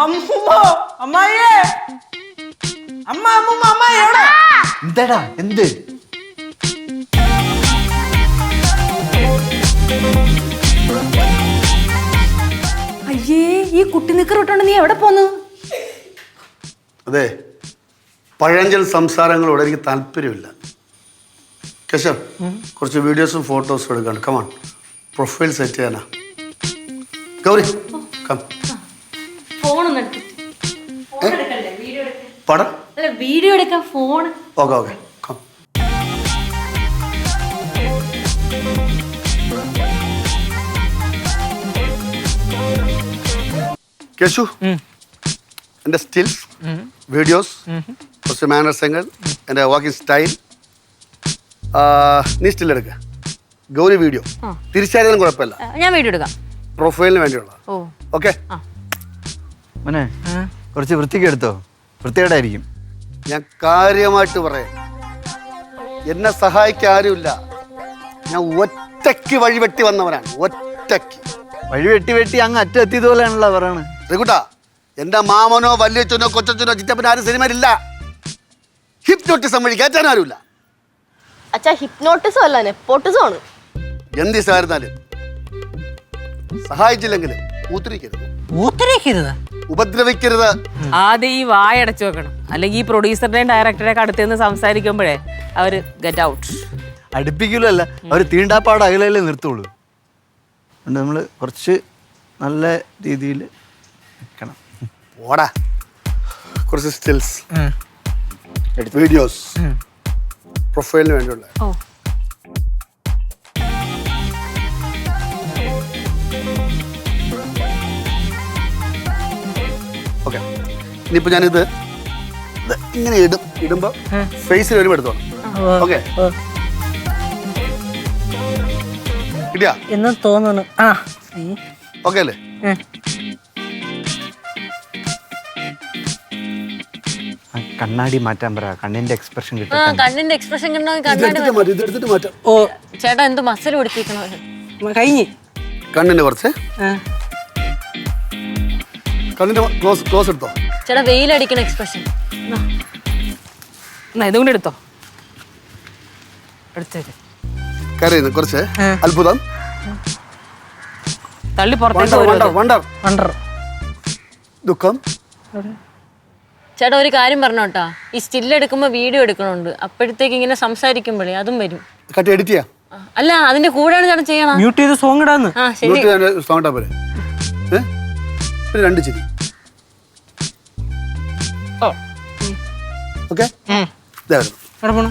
അമ്മൂമ്മ അമ്മായിയേ അമ്മ അമ്മൂമ്മ അമ്മായി എവിടെ? എന്താടാ എന്ത്? അയ്യേ ഈ കുട്ടി നിക്കറിട്ടോണ്ട് നീ എവിടെ പോന്നു? അതെ, പഴഞ്ചൽ സംസാരങ്ങളോട് എനിക്ക് താല്പര്യമില്ല. കേശവ്, കുറച്ച് വീഡിയോസും ഫോട്ടോസും എടുക്കാണ്. കമാൺ, പ്രൊഫൈൽ സെറ്റ് ചെയ്യാനാ. ഗൗരി കം. പടം വീഡിയോ എടുക്കാൻ ഫോൺ. Okay okay come. കേശു, എൻ്റെ സ്റ്റിൽസ്, വീഡിയോസ്, കുറച്ച് മാനർസങ്ങൾ, എൻ്റെ വാക്കിംഗ് സ്റ്റൈൽ, നീ സ്റ്റിൽ എടുക്ക. ഗൗരി വീഡിയോ, തിരിച്ചറിയാനും കുഴപ്പമില്ല. ഞാൻ വീഡിയോ എടുക്കാം. പ്രൊഫൈലിന് വേണ്ടിയുള്ള. ഓക്കെ. മോനെ കുറച്ച് വൃത്തിക്ക് എടുത്തോ, വൃത്തികേടായിരിക്കും. ഞാൻ കാര്യമായിട്ട് പറയാം, എന്നെ സഹായിക്കാൻ ആരുമില്ല. ഞാൻ ഒറ്റയ്ക്ക് വഴിവെട്ടി വന്നവനാണ്. ഒറ്റയ്ക്ക് വഴി വെട്ടി വെട്ടി അങ്ങ് അറ്റെത്തിയതുപോലെയാണല്ലോ പറയണത്. ശ്രീകുട്ടാ, എന്റെ മാമനോ വല്യച്ഛനോ കൊച്ചച്ഛനോ ചിറ്റപ്പനോ ആരും സിനിമയിലില്ല. ഹിപ്നോട്ടിസം വഴി കയറ്റാൻ ആരുമില്ല. അച്ഛാ, ഹിപ്നോട്ടിസം അല്ല, നെപ്പോട്ടിസം ആണ്. എന്ത് സായിരുന്നാലും സഹായിച്ചില്ലെങ്കിലും ഉപദ്രവിക്കരുത്. ആദ്യം ഈ വായടച്ചു വെക്കണം, അല്ലെങ്കിൽ ഈ പ്രൊഡ്യൂസറുടെയും ഡയറക്ടറുടെയും അടുത്ത് നിന്ന് സംസാരിക്കുമ്പോഴേ അവര് ഗെറ്റ് ഔട്ട്. അടുപ്പിക്കലല്ല, അവർ തീണ്ടാപ്പാട് അകലല്ലേ നിർത്തുള്ളൂ. അതുകൊണ്ട് നമ്മൾ കുറച്ച് നല്ല രീതിയിൽ നിൽക്കണം. ഓടാ, കുറച്ച് സ്റ്റിൽസ്, വീഡിയോസ്, പ്രൊഫൈലിന് വേണ്ടിയുള്ള. ഓക്കെ, ഇനിയിപ്പോ ഞാനിത് ഇങ്ങനെ ഇടുമ്പോ ഫേസിൽ വരുമ്പോ എടുത്തോണം. ഓക്കെ, കിട്ടിയാ എന്ന് തോന്നുന്നു. ഓക്കെ അല്ലേ? കണ്ണാടി മാറ്റാൻ പറ, കണ്ണിന്റെ എക്സ്പ്രഷൻ കിട്ടും. കണ്ണിന്റെ എക്സ്പ്രഷൻ ഇതെടുത്തിട്ട് മാറ്റാം. ഓ ചേട്ടാ, എന്ത് മസിൽ പിടിപ്പിക്കണോ? കഴിഞ്ഞ് കണ്ണിന്റെ കുറച്ച് കണ്ണിന്റെ ക്ലോസ് എടുത്തോ. ചേട്ടാ, വെയിലടിക്കണ എക്സ്പ്രഷൻ. ഇതും കൂടെ എടുത്തോ. എടുത്തേക്ക്. കരയുന്നു കുറച്ച്. അത്ഭുതം, തള്ളി പുറത്തേക്ക്. വണ്ടർ, ദുഃഖം. ചേട്ടാ, ഒരു കാര്യം പറഞ്ഞോട്ടാ, ഈ സ്റ്റിൽ എടുക്കുമ്പോ വീഡിയോ എടുക്കണുണ്ട്. അപ്പോഴത്തേക്ക് ഇങ്ങനെ സംസാരിക്കുമ്പോഴേ അതും വരും. കട്ട് എഡിറ്റ് ചെയ്യാം. അല്ല, അതിന്റെ കൂടെയാണ് ചേട്ടൻ ചെയ്യണം. മ്യൂട്ട് ചെയ്ത് സോങ് ഇടാന്ന്. ആ ശരി. സൗണ്ട് പോലെ രണ്ട് ചിരി. ഓക്കെ, എവിടെ പോണു?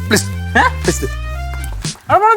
Please please. എവിടെ പോണു?